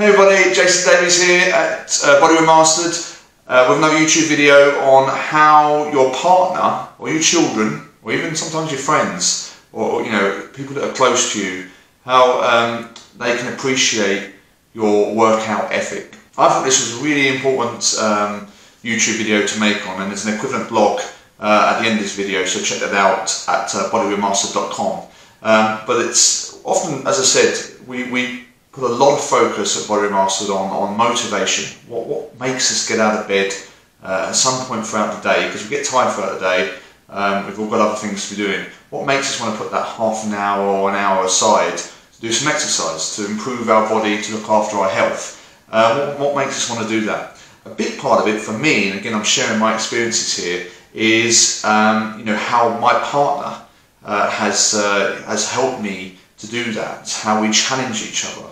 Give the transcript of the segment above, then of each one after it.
Hey everybody, Jason Davies here at Body Remastered with another YouTube video on how your partner or your children or even sometimes your friends or people that are close to you, how they can appreciate your workout ethic. I thought this was a really important YouTube video to make on, and there's an equivalent blog at the end of this video, so check that out at bodyremastered.com. But it's often, as I said, we put a lot of focus at Body Remastered on motivation. What makes us get out of bed at some point throughout the day, because we get tired throughout the day, we've all got other things to be doing. What makes us want to put that half an hour or an hour aside to do some exercise, to improve our body, to look after our health? What makes us want to do that? A big part of it for me, and again I'm sharing my experiences here, is how my partner has helped me to do that, how we challenge each other.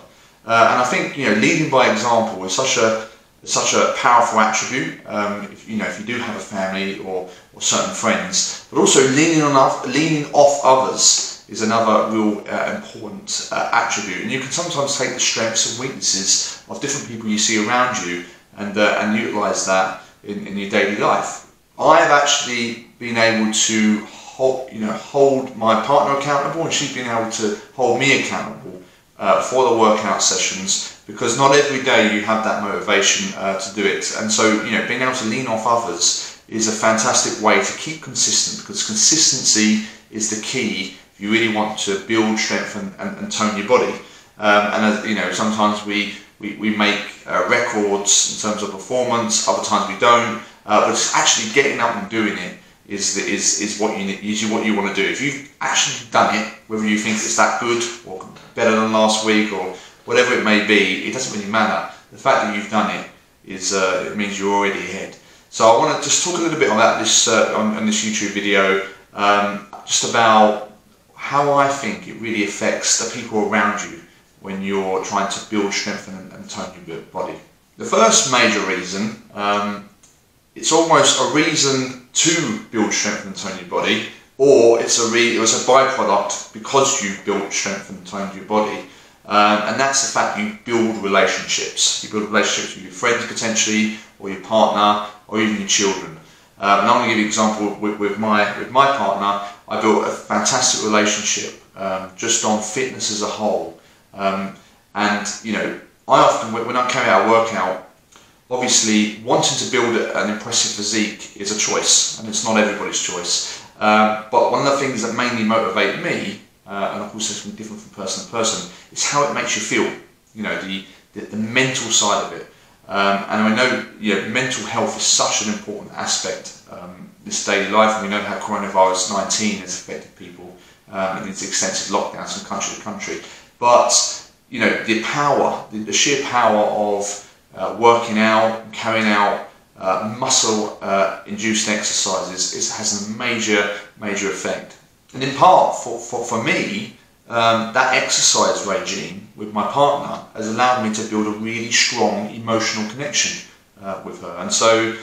And I think leading by example is such a powerful attribute. If you do have a family or certain friends, but also leaning off others is another real important attribute. And you can sometimes take the strengths and weaknesses of different people you see around you and utilise that in your daily life. I have actually been able to hold my partner accountable, and she's been able to hold me accountable for the workout sessions, because not every day you have that motivation to do it. And so being able to lean off others is a fantastic way to keep consistent, because consistency is the key if you really want to build strength and tone your body. And sometimes we make records in terms of performance, other times we don't, but it's actually getting up and doing it is what you want to do. If you've actually done it, whether you think it's that good or better than last week or whatever it may be, it doesn't really matter. The fact that you've done it it means you're already ahead. So I want to just talk a little bit about this on this YouTube video, just about how I think it really affects the people around you when you're trying to build strength and tone your body. The first major reason, it's almost a reason to build strength and tone your body, or it's a byproduct because you've built strength and toned your body, and that's the fact you build relationships. You build relationships with your friends potentially, or your partner, or even your children. And I'm going to give you an example with my partner. I built a fantastic relationship just on fitness as a whole, and I often, when I carry out a workout, obviously, wanting to build an impressive physique is a choice, and it's not everybody's choice. But one of the things that mainly motivate me, and of course this can be different from person to person, is how it makes you feel. The mental side of it. And I know mental health is such an important aspect in this daily life, and we know how coronavirus 19 has affected people in these extensive lockdowns from country to country. But the sheer power of working out, carrying out muscle-induced exercises has a major effect. And in part, for me, that exercise regime with my partner has allowed me to build a really strong emotional connection with her. And so,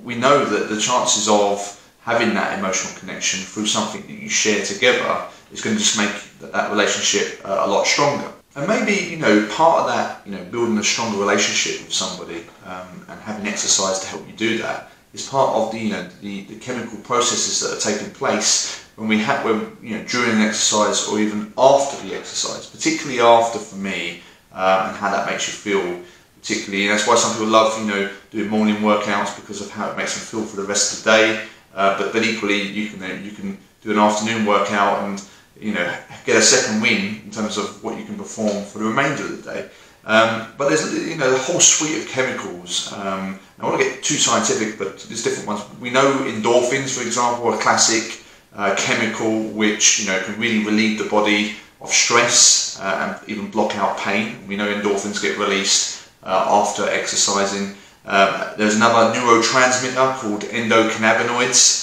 we know that the chances of having that emotional connection through something that you share together is going to just make that relationship a lot stronger. And maybe, part of that, building a stronger relationship with somebody and having exercise to help you do that is part of the chemical processes that are taking place during an exercise or even after the exercise, particularly after for me, and how that makes you feel particularly. And that's why some people love, doing morning workouts, because of how it makes them feel for the rest of the day. But equally, you can do an afternoon workout and get a second win in terms of what you can perform for the remainder of the day. But there's a whole suite of chemicals. I don't want to get too scientific, but there's different ones. We know endorphins, for example, are a classic chemical which can really relieve the body of stress and even block out pain. We know endorphins get released after exercising. There's another neurotransmitter called endocannabinoids.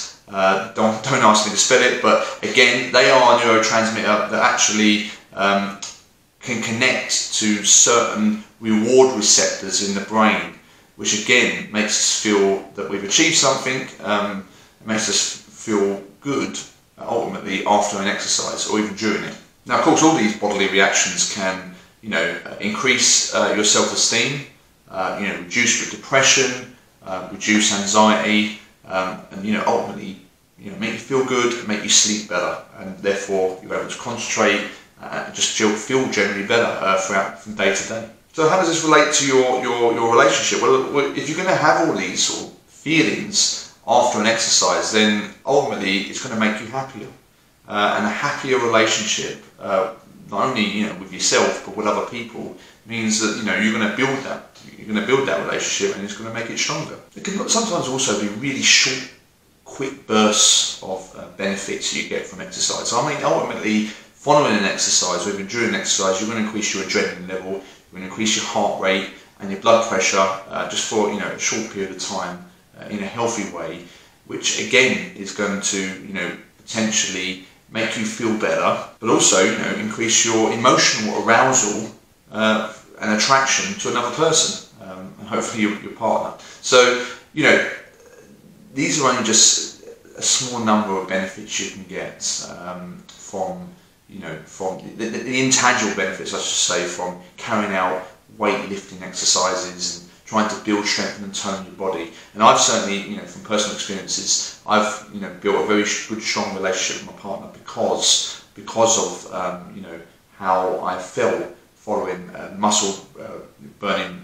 Don't ask me to spell it, but again, they are a neurotransmitter that actually can connect to certain reward receptors in the brain, which again makes us feel that we've achieved something, makes us feel good ultimately after an exercise or even during it. Now, of course, all these bodily reactions can increase your self-esteem, reduce your depression, reduce anxiety, and ultimately, make you feel good, make you sleep better, and therefore you're able to concentrate and just feel generally better from day to day. So how does this relate to your relationship? Well, if you're going to have all these sort of feelings after an exercise, then ultimately it's going to make you happier, and a happier relationship, not only with yourself but with other people, means that you're going to build that. You're going to build that relationship, and it's going to make it stronger. It can sometimes also be really short, quick bursts of benefits you get from exercise. So I mean, ultimately, following an exercise, or even during an exercise, you're going to increase your adrenaline level, you're going to increase your heart rate and your blood pressure, just for a short period of time, in a healthy way, which again is going to potentially make you feel better, but also increase your emotional arousal and attraction to another person, and hopefully your partner. So these are only just a small number of benefits you can get from the intangible benefits, I should say, from carrying out weightlifting exercises and trying to build, strengthen and tone your body. And I've certainly, from personal experiences, I've built a very good, strong relationship with my partner because of how I felt following muscle burning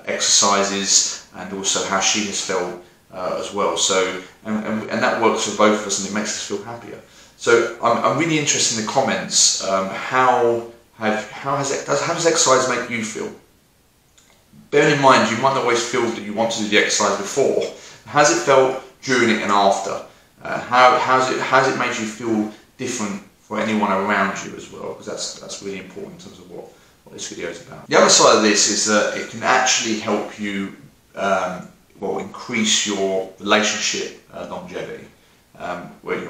exercises, and also how she has felt as well. So and that works for both of us, and it makes us feel happier. So I'm really interested in the comments. How does exercise make you feel? Bearing in mind, you might not always feel that you want to do the exercise before. How's it felt during it and after? How's it made you feel different for anyone around you as well? Because that's really important in terms of what this video is about. The other side of this is that it can actually help you increase your relationship longevity. Whether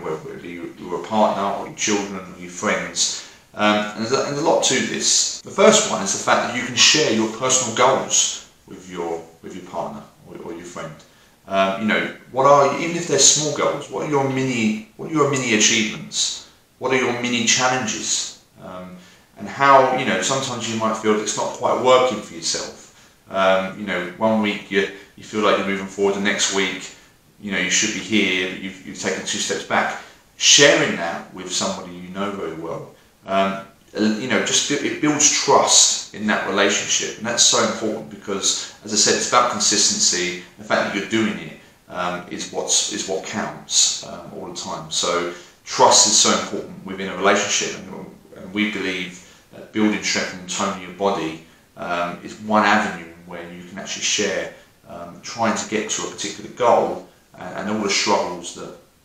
you're a partner or your children or your friends. And there's a lot to this. The first one is the fact that you can share your personal goals with your partner or your friend. Even if they're small goals, what are your mini achievements? What are your mini challenges? And how sometimes you might feel that it's not quite working for yourself. 1 week you feel like you're moving forward, the next week you should be here, but you've taken 2 steps back. Sharing that with somebody you know very well, it builds trust in that relationship, and that's so important because, as I said, it's about consistency. The fact that you're doing it is what counts all the time. So trust is so important within a relationship, and we believe that building, strength and toning your body is one avenue where you can actually share trying to get to a particular goal and all the struggles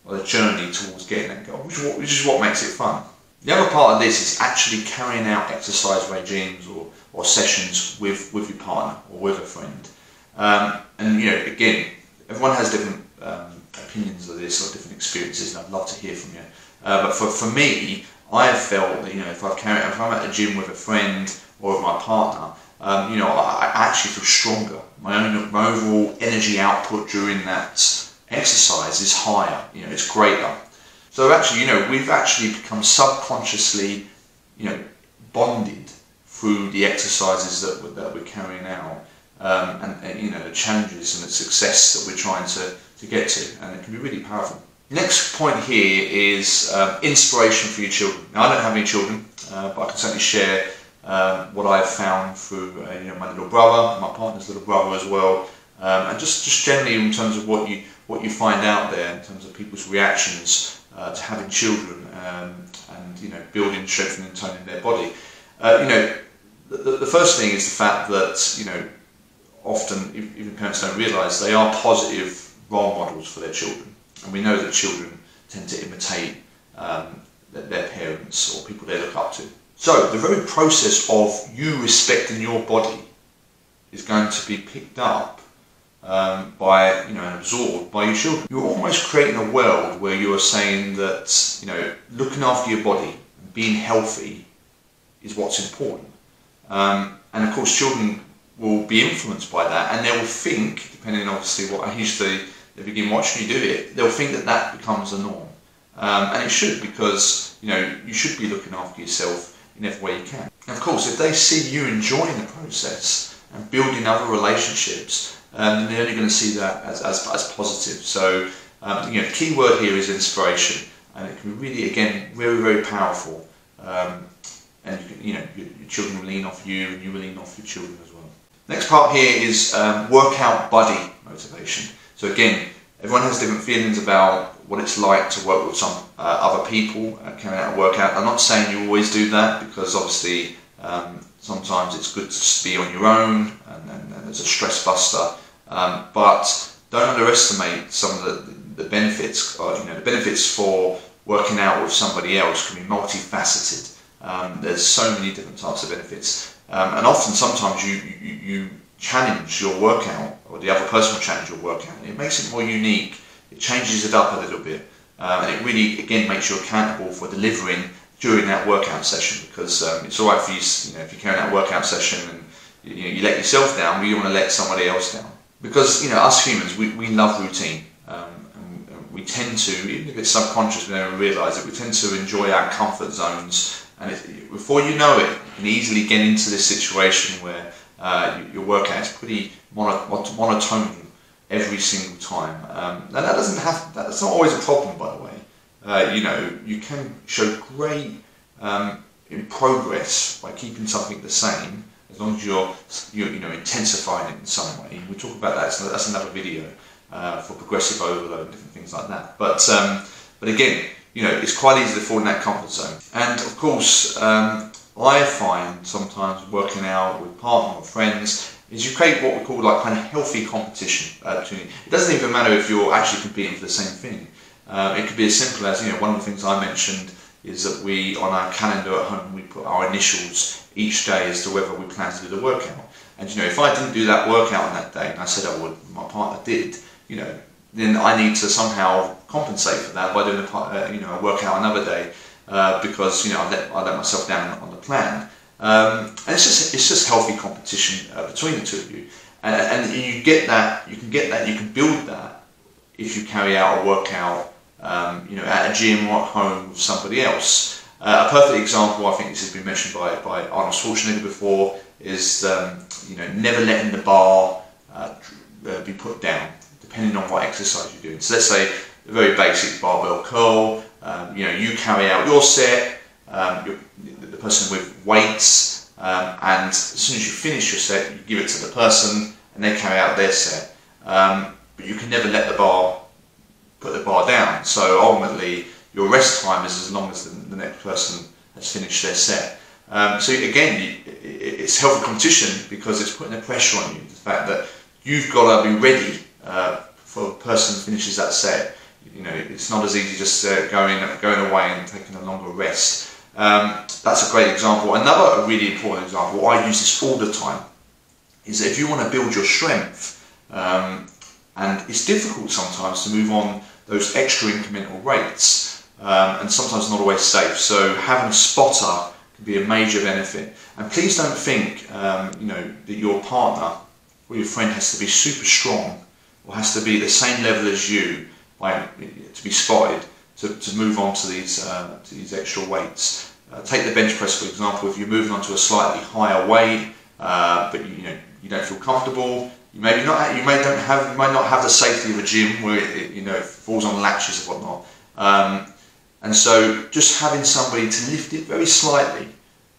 or the journey towards getting that goal, which is what makes it fun. The other part of this is actually carrying out exercise regimes or sessions with your partner or with a friend. And again, everyone has different opinions of this or different experiences, and I'd love to hear from you. But for me, I have felt that if I'm at the gym with a friend or with my partner, I actually feel stronger. My overall energy output during that exercise is higher. It's greater. So actually, we've actually become subconsciously, bonded through the exercises that we're carrying out, and the challenges and the success that we're trying to get to, and it can be really powerful. Next point here is inspiration for your children. Now, I don't have any children, but I can certainly share what I've found through my little brother, my partner's little brother as well, and just generally in terms of what you find out there in terms of people's reactions to having children, and building, strengthening and toning their body. The first thing is the fact that often even parents don't realise they are positive role models for their children, and we know that children tend to imitate their parents or people they look up to. So the very process of you respecting your body is going to be picked up by and absorbed by your children. You're almost creating a world where you are saying that looking after your body and being healthy is what's important, and of course children will be influenced by that, and they will think, depending on obviously what age they begin watching you do it, they'll think that becomes the norm, and it should, because you should be looking after yourself in every way you can. And of course, if they see you enjoying the process and building other relationships, then they're only going to see that as positive. So you know, the key word here is inspiration, and it can be really, again, very, very powerful. And you know, your children will lean off you, and you will lean off your children as well. Next part here is workout buddy motivation. So again, everyone has different feelings about what it's like to work with some other people carrying out a workout. I'm not saying you always do that, because obviously sometimes it's good to just be on your own, and it's a stress buster. But don't underestimate some of the benefits. You know, the benefits for working out with somebody else can be multifaceted. There's so many different types of benefits, and often sometimes you challenge your workout, or the other person will challenge your workout, and it makes it more unique. It changes it up a little bit, and it really, again, makes you accountable for delivering during that workout session, because it's alright for you, you know, if you carry out a workout session and you let yourself down, but you don't want to let somebody else down. Because, you know, us humans, we love routine, and we tend to, even if it's subconscious, we don't realise it, we tend to enjoy our comfort zones, and before you know it, you can easily get into this situation where your workout is pretty monotone every single time. And that's not always a problem, by the way. You know, you can show great progress by keeping something the same, as long as you're you know, intensifying it in some way. We'll talk about that. So that's another video for progressive overload and different things like that. But again, you know, it's quite easy to fall in that comfort zone. And of course, I find sometimes working out with partner or friends is you create what we call like kind of healthy competition between you. It doesn't even matter if you're actually competing for the same thing. It could be as simple as, you know, one of the things I mentioned is that we, on our calendar at home, we put our initials each day as to whether we plan to do the workout. And, you know, if I didn't do that workout on that day, and I said, oh, well, my partner did, you know, then I need to somehow compensate for that by doing you know, a workout another day, because, you know, I let myself down on the plan. And it's just healthy competition between the two of you, and you get that, you can build that if you carry out a workout, you know, at a gym or at home with somebody else. A perfect example, I think this has been mentioned by Arnold Schwarzenegger before, is you know, never letting the bar be put down, depending on what exercise you're doing. So let's say a very basic barbell curl. You know, you carry out your set. The person with weights, and as soon as you finish your set, you give it to the person, and they carry out their set. But you can never let put the bar down. So ultimately, your rest time is as long as the next person has finished their set. So again, it's healthy competition because it's putting the pressure on you. The fact that you've got to be ready for the person who finishes that set. You know, it's not as easy just going away and taking a longer rest. That's a great example. Another really important example, I use this all the time, is that if you want to build your strength, and it's difficult sometimes to move on those extra incremental rates, and sometimes not always safe. So having a spotter can be a major benefit. And please don't think, you know, that your partner or your friend has to be super strong or has to be the same level as you to be spotted to move on to these extra weights. Take the bench press, for example. If you're moving on to a slightly higher weight, but you don't feel comfortable, you might not have the safety of a gym where it falls on latches and whatnot. And so just having somebody to lift it very slightly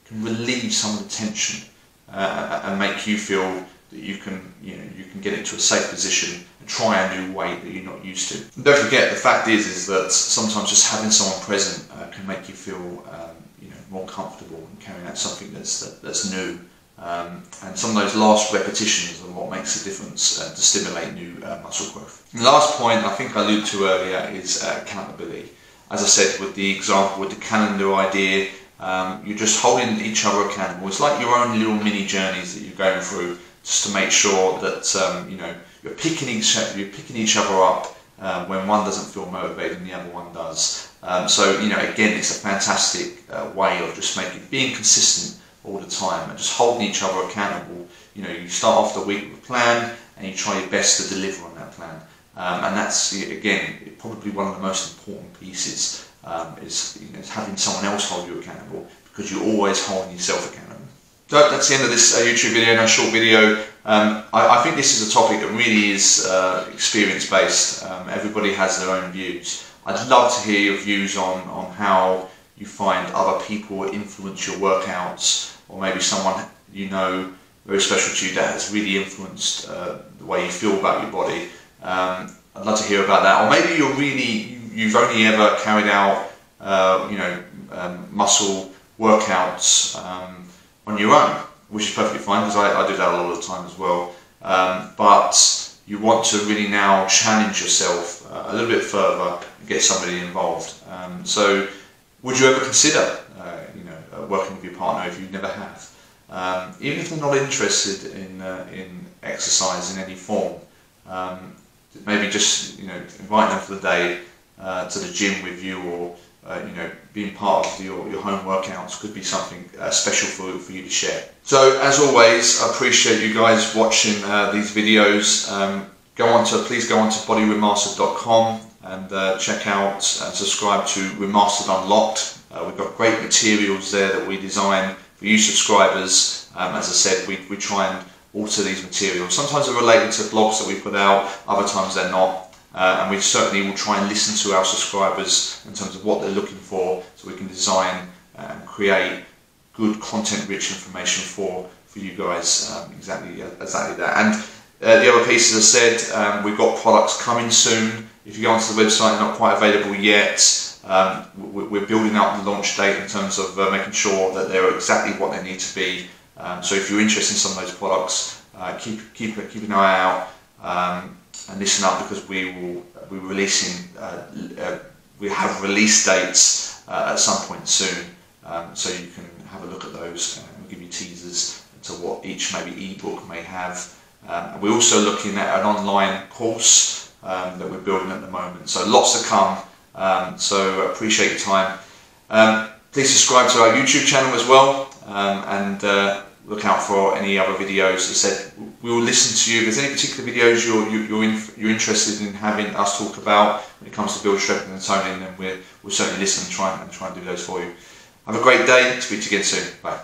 can relieve some of the tension and make you feel that you can get into a safe position and try a new weight that you're not used to. And don't forget, the fact is that sometimes just having someone present can make you feel more comfortable in carrying out something that's new. And some of those last repetitions are what makes a difference to stimulate new muscle growth. And the last point I think I alluded to earlier is accountability. As I said with the example with the calendar idea, you're just holding each other accountable. It's like your own little mini journeys that you're going through, just to make sure that you're picking each other up when one doesn't feel motivated and the other one does. So again, it's a fantastic way of just being consistent all the time and just holding each other accountable. You start off the week with a plan and you try your best to deliver on that plan. And that's, again, probably one of the most important pieces is having someone else hold you accountable, because you're always holding yourself accountable. So that's the end of this YouTube video, no short video. I think this is a topic that really is experience based. Everybody has their own views. I'd love to hear your views on how you find other people influence your workouts, or maybe someone you know very special to you that has really influenced the way you feel about your body. I'd love to hear about that. Or maybe you've only ever carried out muscle workouts on your own, which is perfectly fine, because I do that a lot of the time as well. But you want to really now challenge yourself a little bit further and get somebody involved. So would you ever consider working with your partner if you never have? Even if they're not interested in exercise in any form, maybe just invite them for the day to the gym with you, or being part of your home workouts could be something special for you to share. So as always, I appreciate you guys watching these videos. Please go on to bodyremastered.com and check out and subscribe to Remastered Unlocked. We've got great materials there that we design for you subscribers. As I said, we try and alter these materials. Sometimes they're related to blogs that we put out, other times they're not. And we certainly will try and listen to our subscribers in terms of what they're looking for, so we can design and create good content-rich information for you guys. Exactly that. And the other piece, as I said, we've got products coming soon. If you go onto the website, they're not quite available yet. We're building up the launch date in terms of making sure that they're exactly what they need to be. So if you're interested in some of those products, keep an eye out. And listen up, because we have release dates at some point soon, so you can have a look at those, and we'll give you teasers to what each maybe ebook may have. We're also looking at an online course that we're building at the moment, so lots to come. So appreciate your time. Please subscribe to our YouTube channel as well, and look out for any other videos. As I said, we will listen to you. If there's any particular videos you're interested in having us talk about when it comes to build, strength and toning, then we'll certainly listen and try and do those for you. Have a great day. Speak to you again soon. Bye.